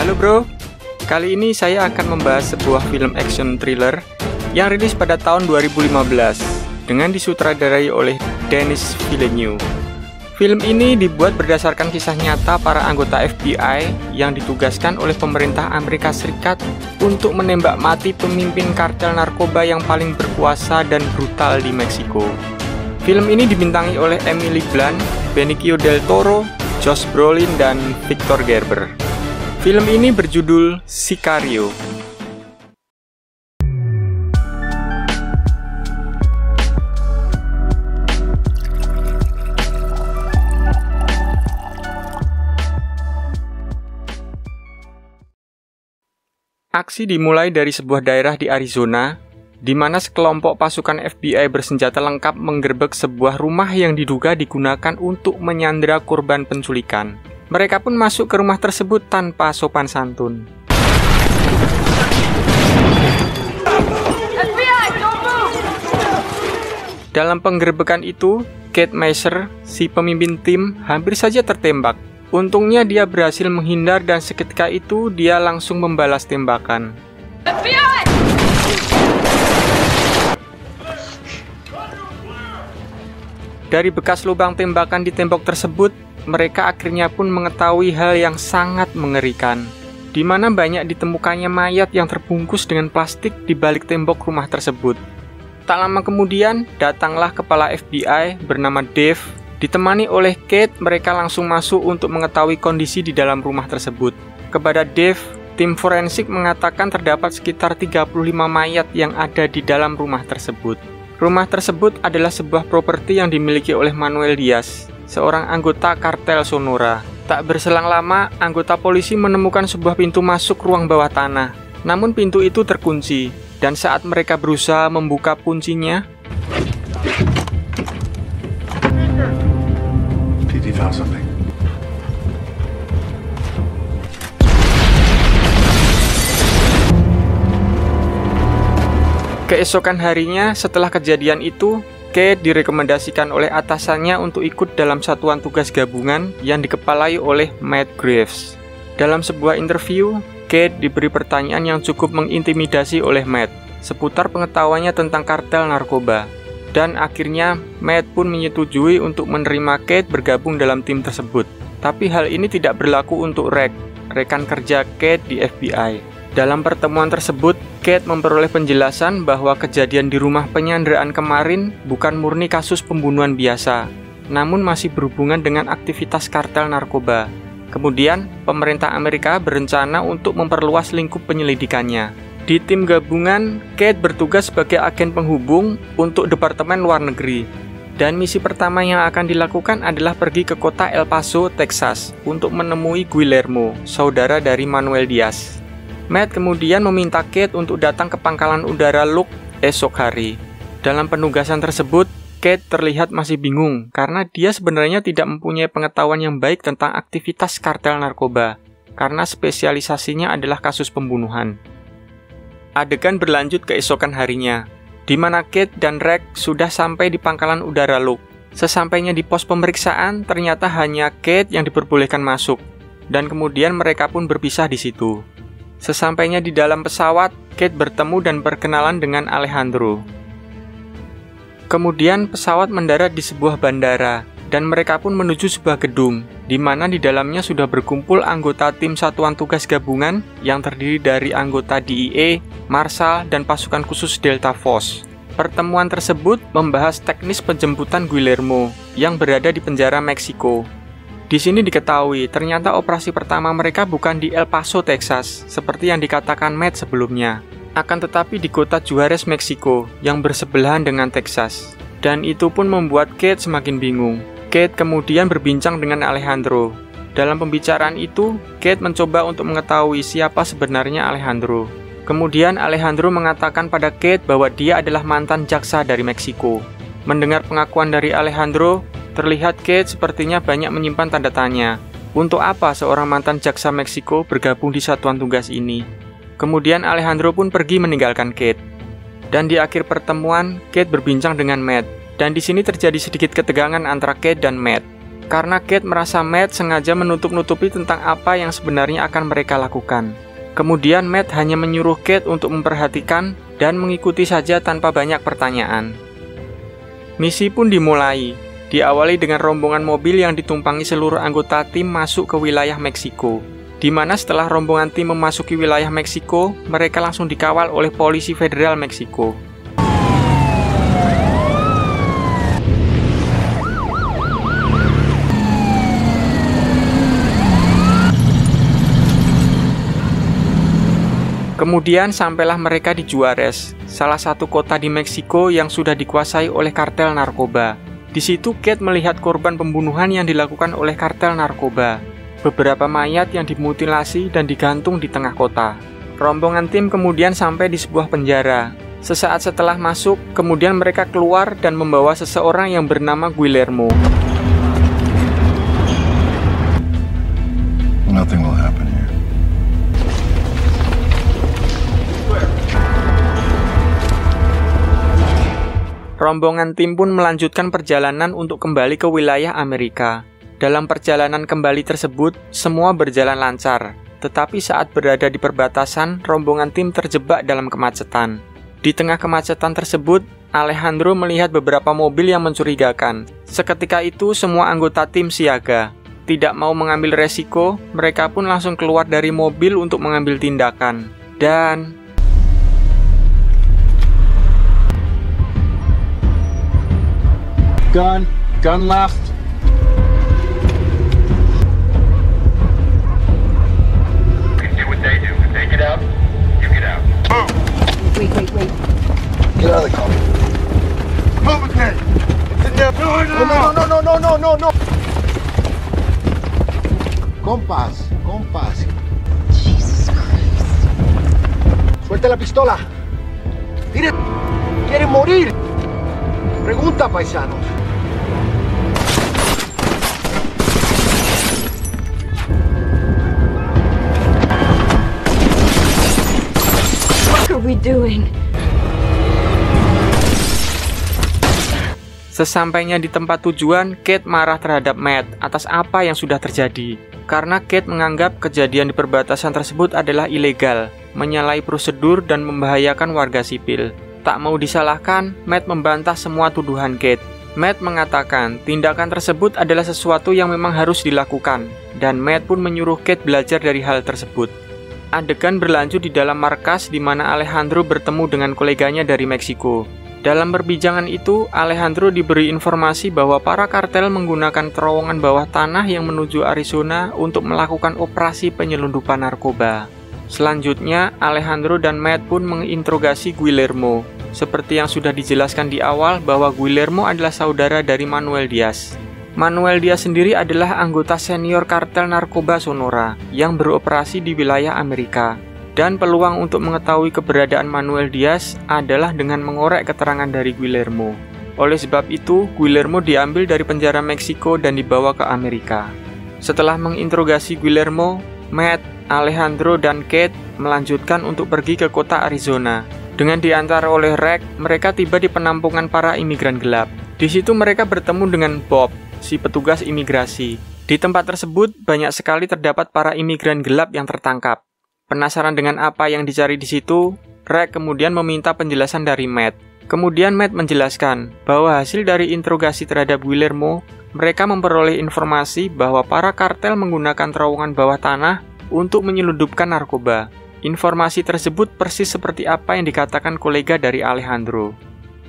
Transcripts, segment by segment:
Halo bro, kali ini saya akan membahas sebuah film action thriller yang rilis pada tahun 2015 dengan disutradarai oleh Denis Villeneuve. Film ini dibuat berdasarkan kisah nyata para anggota FBI yang ditugaskan oleh pemerintah Amerika Serikat untuk menembak mati pemimpin kartel narkoba yang paling berkuasa dan brutal di Meksiko. Film ini dibintangi oleh Emily Blunt, Benicio del Toro, Josh Brolin, dan Victor Garber. Film ini berjudul Sicario. Aksi dimulai dari sebuah daerah di Arizona, di mana sekelompok pasukan FBI bersenjata lengkap menggerebek sebuah rumah yang diduga digunakan untuk menyandera korban penculikan. Mereka pun masuk ke rumah tersebut tanpa sopan santun. Dalam penggerebekan itu, Kate Masur, si pemimpin tim, hampir saja tertembak. Untungnya dia berhasil menghindar dan seketika itu dia langsung membalas tembakan. Dari bekas lubang tembakan di tembok tersebut, mereka akhirnya pun mengetahui hal yang sangat mengerikan, di mana banyak ditemukannya mayat yang terbungkus dengan plastik di balik tembok rumah tersebut. Tak lama kemudian, datanglah kepala FBI bernama Dave. Ditemani oleh Kate, mereka langsung masuk untuk mengetahui kondisi di dalam rumah tersebut. Kepada Dave, tim forensik mengatakan terdapat sekitar 35 mayat yang ada di dalam rumah tersebut. Rumah tersebut adalah sebuah properti yang dimiliki oleh Manuel Diaz, seorang anggota kartel Sonora. Tak berselang lama, anggota polisi menemukan sebuah pintu masuk ruang bawah tanah. Namun pintu itu terkunci, dan saat mereka berusaha membuka kuncinya, keesokan harinya setelah kejadian itu, Kate direkomendasikan oleh atasannya untuk ikut dalam satuan tugas gabungan yang dikepalai oleh Matt Graves. Dalam sebuah interview, Kate diberi pertanyaan yang cukup mengintimidasi oleh Matt seputar pengetahuannya tentang kartel narkoba. Dan akhirnya Matt pun menyetujui untuk menerima Kate bergabung dalam tim tersebut. Tapi hal ini tidak berlaku untuk Rick, rekan kerja Kate di FBI. Dalam pertemuan tersebut, Kate memperoleh penjelasan bahwa kejadian di rumah penyanderaan kemarin bukan murni kasus pembunuhan biasa, namun masih berhubungan dengan aktivitas kartel narkoba. Kemudian, pemerintah Amerika berencana untuk memperluas lingkup penyelidikannya. Di tim gabungan, Kate bertugas sebagai agen penghubung untuk Departemen Luar Negeri. Dan misi pertama yang akan dilakukan adalah pergi ke kota El Paso, Texas, untuk menemui Guillermo, saudara dari Manuel Diaz. Matt kemudian meminta Kate untuk datang ke pangkalan udara Luke esok hari. Dalam penugasan tersebut, Kate terlihat masih bingung karena dia sebenarnya tidak mempunyai pengetahuan yang baik tentang aktivitas kartel narkoba, karena spesialisasinya adalah kasus pembunuhan. Adegan berlanjut keesokan harinya, di mana Kate dan Rick sudah sampai di pangkalan udara Luke. Sesampainya di pos pemeriksaan, ternyata hanya Kate yang diperbolehkan masuk, dan kemudian mereka pun berpisah di situ. Sesampainya di dalam pesawat, Kate bertemu dan berkenalan dengan Alejandro. Kemudian pesawat mendarat di sebuah bandara, dan mereka pun menuju sebuah gedung, di mana di dalamnya sudah berkumpul anggota tim satuan tugas gabungan yang terdiri dari anggota DEA, Marshal, dan pasukan khusus Delta Force. Pertemuan tersebut membahas teknis penjemputan Guillermo yang berada di penjara Meksiko. Di sini diketahui, ternyata operasi pertama mereka bukan di El Paso, Texas, seperti yang dikatakan Matt sebelumnya. Akan tetapi di kota Juarez, Meksiko, yang bersebelahan dengan Texas. Dan itu pun membuat Kate semakin bingung. Kate kemudian berbincang dengan Alejandro. Dalam pembicaraan itu, Kate mencoba untuk mengetahui siapa sebenarnya Alejandro. Kemudian Alejandro mengatakan pada Kate bahwa dia adalah mantan jaksa dari Meksiko. Mendengar pengakuan dari Alejandro, terlihat Kate sepertinya banyak menyimpan tanda tanya. Untuk apa seorang mantan jaksa Meksiko bergabung di satuan tugas ini? Kemudian Alejandro pun pergi meninggalkan Kate. Dan di akhir pertemuan, Kate berbincang dengan Matt. Dan di sini terjadi sedikit ketegangan antara Kate dan Matt. karena Kate merasa Matt sengaja menutup-nutupi tentang apa yang sebenarnya akan mereka lakukan. Kemudian Matt hanya menyuruh Kate untuk memperhatikan dan mengikuti saja tanpa banyak pertanyaan. Misi pun dimulai, diawali dengan rombongan mobil yang ditumpangi seluruh anggota tim masuk ke wilayah Meksiko, di mana setelah rombongan tim memasuki wilayah Meksiko, mereka langsung dikawal oleh polisi federal Meksiko. Kemudian sampailah mereka di Juarez, salah satu kota di Meksiko yang sudah dikuasai oleh kartel narkoba. Di situ Kate melihat korban pembunuhan yang dilakukan oleh kartel narkoba. Beberapa mayat yang dimutilasi dan digantung di tengah kota. Rombongan tim kemudian sampai di sebuah penjara. Sesaat setelah masuk, kemudian mereka keluar dan membawa seseorang yang bernama Guillermo. Nothing will happen here. Rombongan tim pun melanjutkan perjalanan untuk kembali ke wilayah Amerika. Dalam perjalanan kembali tersebut, semua berjalan lancar. Tetapi saat berada di perbatasan, rombongan tim terjebak dalam kemacetan. Di tengah kemacetan tersebut, Alejandro melihat beberapa mobil yang mencurigakan. Seketika itu, semua anggota tim siaga. Tidak mau mengambil resiko, mereka pun langsung keluar dari mobil untuk mengambil tindakan. Dan Gun left. Wait. Get out of the car. Move again. No. Compas. Jesus Christ. Suelta la pistola. Mire, quieren morir. Pregunta, paisanos. What are we doing? sesampainya di tempat tujuan, Kate marah terhadap Matt atas apa yang sudah terjadi. Karena Kate menganggap kejadian di perbatasan tersebut adalah ilegal, menyalahi prosedur dan membahayakan warga sipil. Tak mau disalahkan, Matt membantah semua tuduhan Kate. Matt mengatakan tindakan tersebut adalah sesuatu yang memang harus dilakukan, dan Matt pun menyuruh Kate belajar dari hal tersebut. Adegan berlanjut di dalam markas di mana Alejandro bertemu dengan koleganya dari Meksiko. Dalam perbincangan itu, Alejandro diberi informasi bahwa para kartel menggunakan terowongan bawah tanah yang menuju Arizona untuk melakukan operasi penyelundupan narkoba. Selanjutnya, Alejandro dan Matt pun menginterogasi Guillermo. Seperti yang sudah dijelaskan di awal bahwa Guillermo adalah saudara dari Manuel Diaz. Manuel Diaz sendiri adalah anggota senior kartel narkoba Sonora yang beroperasi di wilayah Amerika. Dan peluang untuk mengetahui keberadaan Manuel Diaz adalah dengan mengorek keterangan dari Guillermo. Oleh sebab itu, Guillermo diambil dari penjara Meksiko dan dibawa ke Amerika. Setelah menginterogasi Guillermo, Matt, Alejandro, dan Kate melanjutkan untuk pergi ke kota Arizona. Dengan diantar oleh Rex, mereka tiba di penampungan para imigran gelap. Di situ mereka bertemu dengan Bob, si petugas imigrasi. Di tempat tersebut, banyak sekali terdapat para imigran gelap yang tertangkap. Penasaran dengan apa yang dicari di situ, Rex kemudian meminta penjelasan dari Matt. Kemudian Matt menjelaskan bahwa hasil dari interogasi terhadap Guillermo, mereka memperoleh informasi bahwa para kartel menggunakan terowongan bawah tanah untuk menyelundupkan narkoba. Informasi tersebut persis seperti apa yang dikatakan kolega dari Alejandro.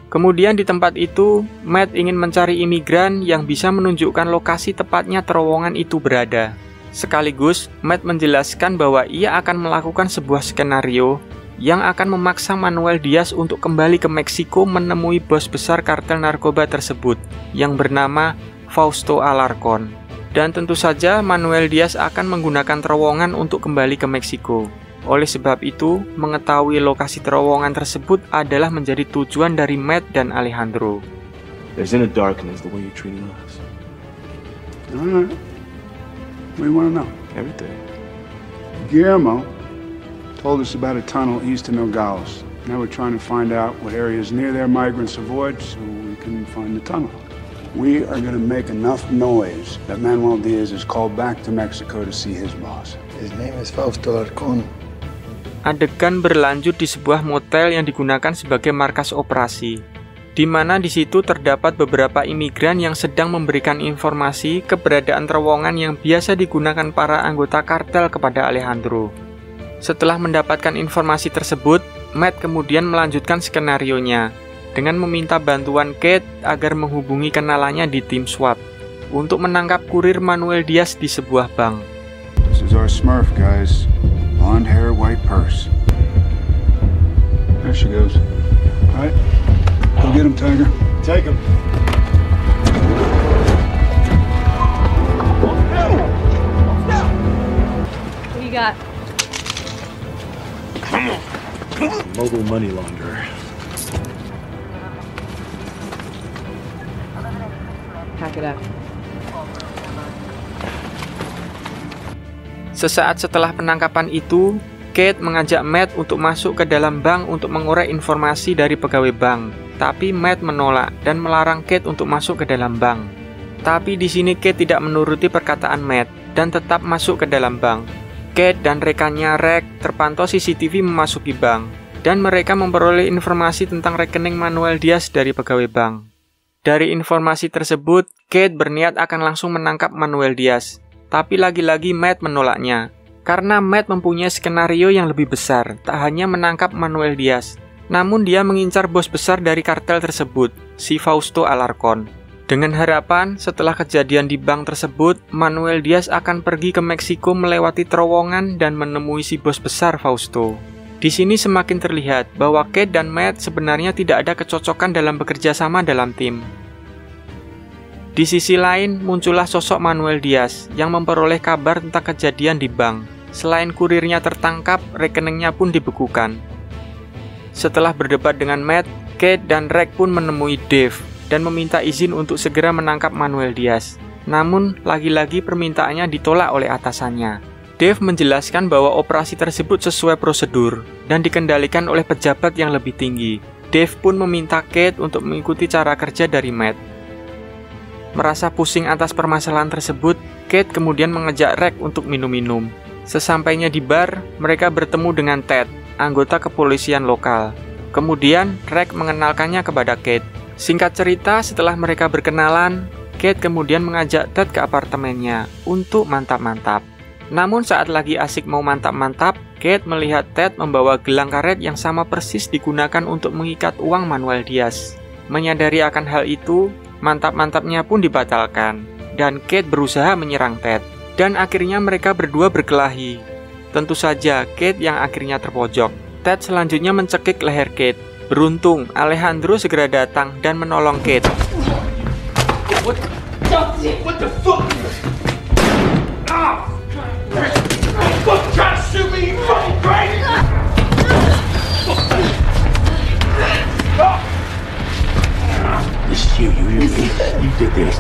Kemudian di tempat itu, Matt ingin mencari imigran yang bisa menunjukkan lokasi tepatnya terowongan itu berada. Sekaligus, Matt menjelaskan bahwa ia akan melakukan sebuah skenario yang akan memaksa Manuel Diaz untuk kembali ke Meksiko menemui bos besar kartel narkoba tersebut yang bernama Fausto Alarcon. Dan tentu saja Manuel Diaz akan menggunakan terowongan untuk kembali ke Meksiko. Oleh sebab itu, mengetahui lokasi terowongan tersebut adalah menjadi tujuan dari Matt dan Alejandro. There's inner darkness the way you're treating us. Alright. What do you want to know? Everything. Guillermo told us about a tunnel east of Nogales. Now we're trying to find out what areas near there migrants avoid so we can find the tunnel. We are going to make enough noise that Manuel Diaz is called back to Mexico to see his boss. His name is Fausto Alarcón. Adegan berlanjut di sebuah motel yang digunakan sebagai markas operasi, di mana di situ terdapat beberapa imigran yang sedang memberikan informasi keberadaan terowongan yang biasa digunakan para anggota kartel kepada Alejandro. Setelah mendapatkan informasi tersebut, Matt kemudian melanjutkan skenarionya dengan meminta bantuan Kate agar menghubungi kenalannya di tim SWAT untuk menangkap kurir Manuel Diaz di sebuah bank. This is our Smurf, guys. Blonde hair, white purse. There she goes. All right. Go get him, Tiger. Take him. What do you got? Mobile money launderer. Pack it up. Sesaat setelah penangkapan itu, Kate mengajak Matt untuk masuk ke dalam bank untuk mengorek informasi dari pegawai bank. Tapi Matt menolak dan melarang Kate untuk masuk ke dalam bank. Tapi di sini Kate tidak menuruti perkataan Matt dan tetap masuk ke dalam bank. Kate dan rekannya Rex terpantau CCTV memasuki bank dan mereka memperoleh informasi tentang rekening Manuel Diaz dari pegawai bank. Dari informasi tersebut, Kate berniat akan langsung menangkap Manuel Diaz. Tapi lagi-lagi Matt menolaknya, karena Matt mempunyai skenario yang lebih besar, tak hanya menangkap Manuel Diaz, namun dia mengincar bos besar dari kartel tersebut, si Fausto Alarcón. Dengan harapan, setelah kejadian di bank tersebut, Manuel Diaz akan pergi ke Meksiko melewati terowongan dan menemui si bos besar Fausto. Di sini semakin terlihat bahwa Kate dan Matt sebenarnya tidak ada kecocokan dalam bekerja sama dalam tim. Di sisi lain, muncullah sosok Manuel Diaz yang memperoleh kabar tentang kejadian di bank. Selain kurirnya tertangkap, rekeningnya pun dibekukan. Setelah berdebat dengan Matt, Kate dan Rex pun menemui Dave dan meminta izin untuk segera menangkap Manuel Diaz. Namun, lagi-lagi permintaannya ditolak oleh atasannya. Dave menjelaskan bahwa operasi tersebut sesuai prosedur dan dikendalikan oleh pejabat yang lebih tinggi. Dave pun meminta Kate untuk mengikuti cara kerja dari Matt. Merasa pusing atas permasalahan tersebut, Kate kemudian mengajak Rex untuk minum-minum. Sesampainya di bar, mereka bertemu dengan Ted, anggota kepolisian lokal. Kemudian, Rex mengenalkannya kepada Kate. Singkat cerita, setelah mereka berkenalan, Kate kemudian mengajak Ted ke apartemennya untuk mantap-mantap. Namun saat lagi asik mau mantap-mantap, Kate melihat Ted membawa gelang karet yang sama persis digunakan untuk mengikat uang Manuel Diaz. Menyadari akan hal itu, mantap-mantapnya pun dibatalkan, dan Kate berusaha menyerang Ted. Dan akhirnya mereka berdua berkelahi. Tentu saja, Kate yang akhirnya terpojok. Ted selanjutnya mencekik leher Kate. Beruntung, Alejandro segera datang dan menolong Kate. What the fuck? Ah! Fuck, trying to shoot me, you fucking crazy! This is you hear me? You did this.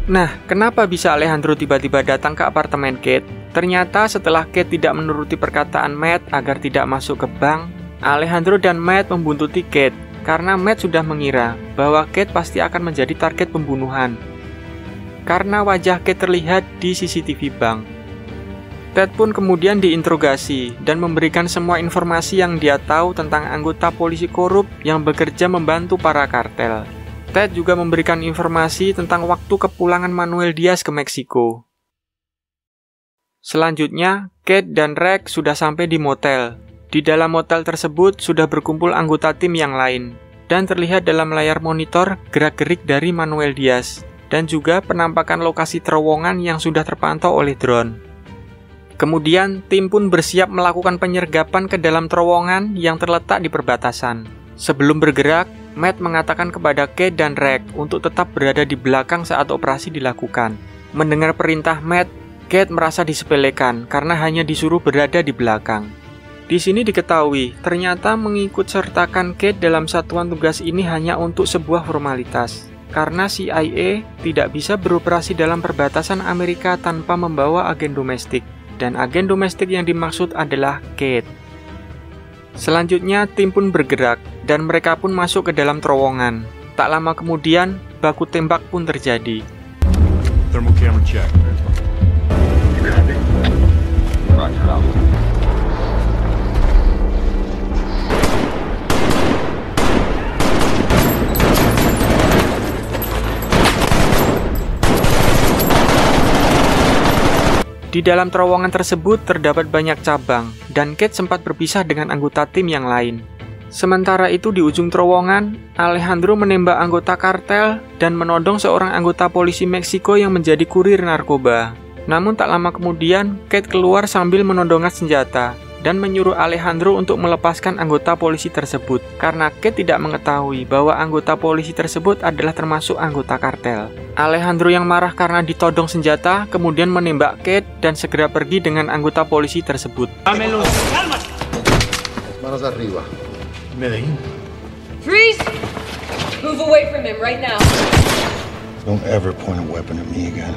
Nah, kenapa bisa Alejandro tiba-tiba datang ke apartemen Kate? Ternyata setelah Kate tidak menuruti perkataan Matt agar tidak masuk ke bank, Alejandro dan Matt membuntuti Kate karena Matt sudah mengira bahwa Kate pasti akan menjadi target pembunuhan. Karena wajah Kate terlihat di CCTV bank. Ted pun kemudian diinterogasi dan memberikan semua informasi yang dia tahu tentang anggota polisi korup yang bekerja membantu para kartel. Ted juga memberikan informasi tentang waktu kepulangan Manuel Diaz ke Meksiko. Selanjutnya, Kate dan Rex sudah sampai di motel. Di dalam motel tersebut sudah berkumpul anggota tim yang lain, dan terlihat dalam layar monitor gerak-gerik dari Manuel Diaz, dan juga penampakan lokasi terowongan yang sudah terpantau oleh drone. Kemudian, tim pun bersiap melakukan penyergapan ke dalam terowongan yang terletak di perbatasan. Sebelum bergerak, Matt mengatakan kepada Kate dan Rex untuk tetap berada di belakang saat operasi dilakukan. Mendengar perintah Matt, Kate merasa disepelekan karena hanya disuruh berada di belakang. Di sini diketahui, ternyata mengikut sertakan Kate dalam satuan tugas ini hanya untuk sebuah formalitas. Karena CIA tidak bisa beroperasi dalam perbatasan Amerika tanpa membawa agen domestik. Dan agen domestik yang dimaksud adalah Kate. Selanjutnya tim pun bergerak dan mereka pun masuk ke dalam terowongan. Tak lama kemudian baku tembak pun terjadi. Thermal camera check. Di dalam terowongan tersebut terdapat banyak cabang, dan Kate sempat berpisah dengan anggota tim yang lain. Sementara itu di ujung terowongan, Alejandro menembak anggota kartel dan menodong seorang anggota polisi Meksiko yang menjadi kurir narkoba. Namun tak lama kemudian, Kate keluar sambil menodongkan senjata dan menyuruh Alejandro untuk melepaskan anggota polisi tersebut karena Kate tidak mengetahui bahwa anggota polisi tersebut adalah termasuk anggota kartel. Alejandro yang marah karena ditodong senjata kemudian menembak Kate dan segera pergi dengan anggota polisi tersebut. Manos arriba. Medellín. Freeze! Move away from him right now. Don't ever point a weapon at me again.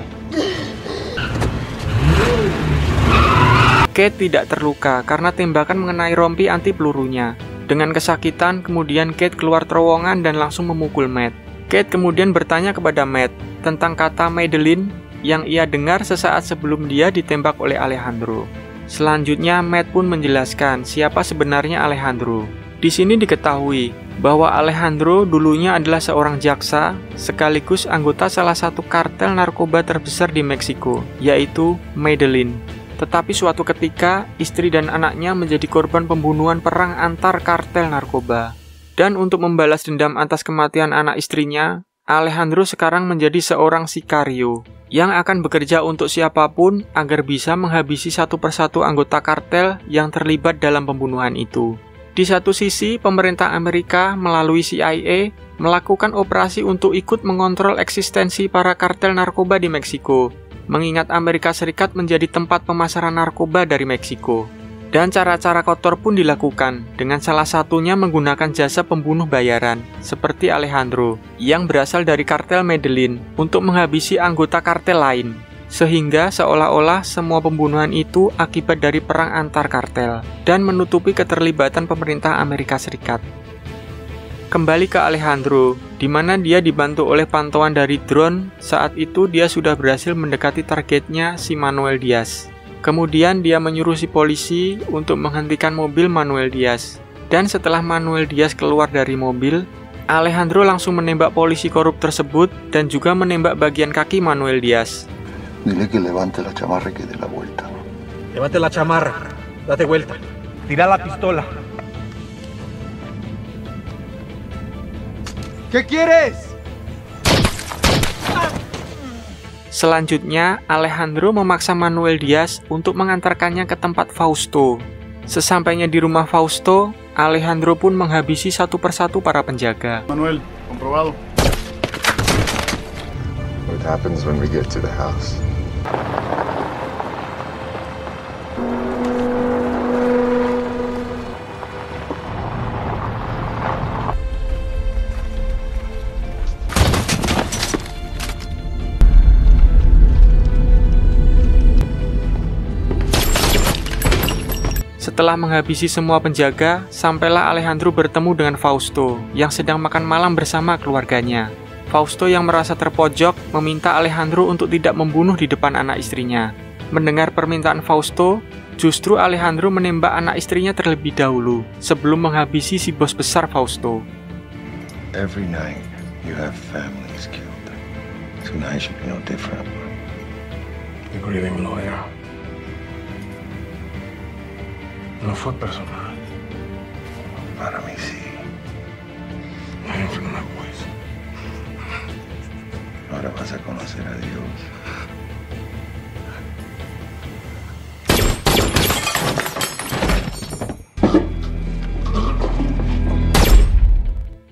Kate tidak terluka karena tembakan mengenai rompi anti pelurunya. Dengan kesakitan, kemudian Kate keluar terowongan dan langsung memukul Matt. Kate kemudian bertanya kepada Matt tentang kata Madeline yang ia dengar sesaat sebelum dia ditembak oleh Alejandro. Selanjutnya, Matt pun menjelaskan siapa sebenarnya Alejandro. Di sini diketahui bahwa Alejandro dulunya adalah seorang jaksa sekaligus anggota salah satu kartel narkoba terbesar di Meksiko, yaitu Madeline. Tetapi suatu ketika, istri dan anaknya menjadi korban pembunuhan perang antar kartel narkoba. Dan untuk membalas dendam atas kematian anak istrinya, Alejandro sekarang menjadi seorang sikario yang akan bekerja untuk siapapun agar bisa menghabisi satu persatu anggota kartel yang terlibat dalam pembunuhan itu. Di satu sisi, pemerintah Amerika melalui CIA melakukan operasi untuk ikut mengontrol eksistensi para kartel narkoba di Meksiko, mengingat Amerika Serikat menjadi tempat pemasaran narkoba dari Meksiko. Dan cara-cara kotor pun dilakukan, dengan salah satunya menggunakan jasa pembunuh bayaran, seperti Alejandro, yang berasal dari kartel Medellin, untuk menghabisi anggota kartel lain. Sehingga seolah-olah semua pembunuhan itu akibat dari perang antar kartel, dan menutupi keterlibatan pemerintah Amerika Serikat. Kembali ke Alejandro, di mana dia dibantu oleh pantauan dari drone. Saat itu dia sudah berhasil mendekati targetnya, si Manuel Diaz. Kemudian dia menyuruh si polisi untuk menghentikan mobil Manuel Diaz. Dan setelah Manuel Diaz keluar dari mobil, Alejandro langsung menembak polisi korup tersebut dan juga menembak bagian kaki Manuel Diaz. Dile que levante la chamarra y que dé la vuelta. Levante la chamarra. Date vuelta. Tira la pistola. ¿Qué quieres? Selanjutnya, Alejandro memaksa Manuel Diaz untuk mengantarkannya ke tempat Fausto. Sesampainya di rumah Fausto, Alejandro pun menghabisi satu persatu para penjaga. Manuel, comprobado. What happens when we get to the house? Setelah menghabisi semua penjaga, sampailah Alejandro bertemu dengan Fausto yang sedang makan malam bersama keluarganya. Fausto yang merasa terpojok meminta Alejandro untuk tidak membunuh di depan anak istrinya. Mendengar permintaan Fausto, justru Alejandro menembak anak istrinya terlebih dahulu sebelum menghabisi si bos besar Fausto. Every night you have families killed. Tonight should be no different. The grieving lawyer. No fue personal. Para mí sí. No fue una pues. Ahora vas a conocer a Dios.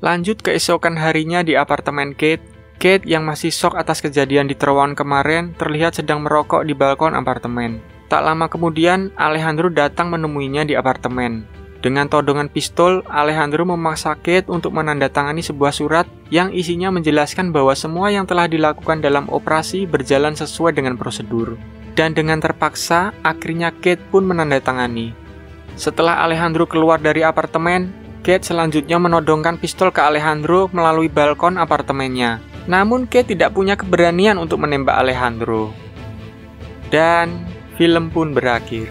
Lanjut keesokan harinya di apartemen Kate. Kate yang masih shock atas kejadian di terowongan kemarin terlihat sedang merokok di balkon apartemen. Tak lama kemudian, Alejandro datang menemuinya di apartemen. Dengan todongan pistol, Alejandro memaksa Kate untuk menandatangani sebuah surat yang isinya menjelaskan bahwa semua yang telah dilakukan dalam operasi berjalan sesuai dengan prosedur. Dan dengan terpaksa, akhirnya Kate pun menandatangani. Setelah Alejandro keluar dari apartemen, Kate selanjutnya menodongkan pistol ke Alejandro melalui balkon apartemennya. Namun Kate tidak punya keberanian untuk menembak Alejandro. Dan film pun berakhir.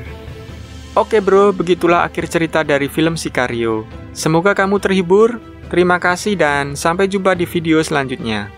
Oke bro, begitulah akhir cerita dari film Sicario. Semoga kamu terhibur. Terima kasih dan sampai jumpa di video selanjutnya.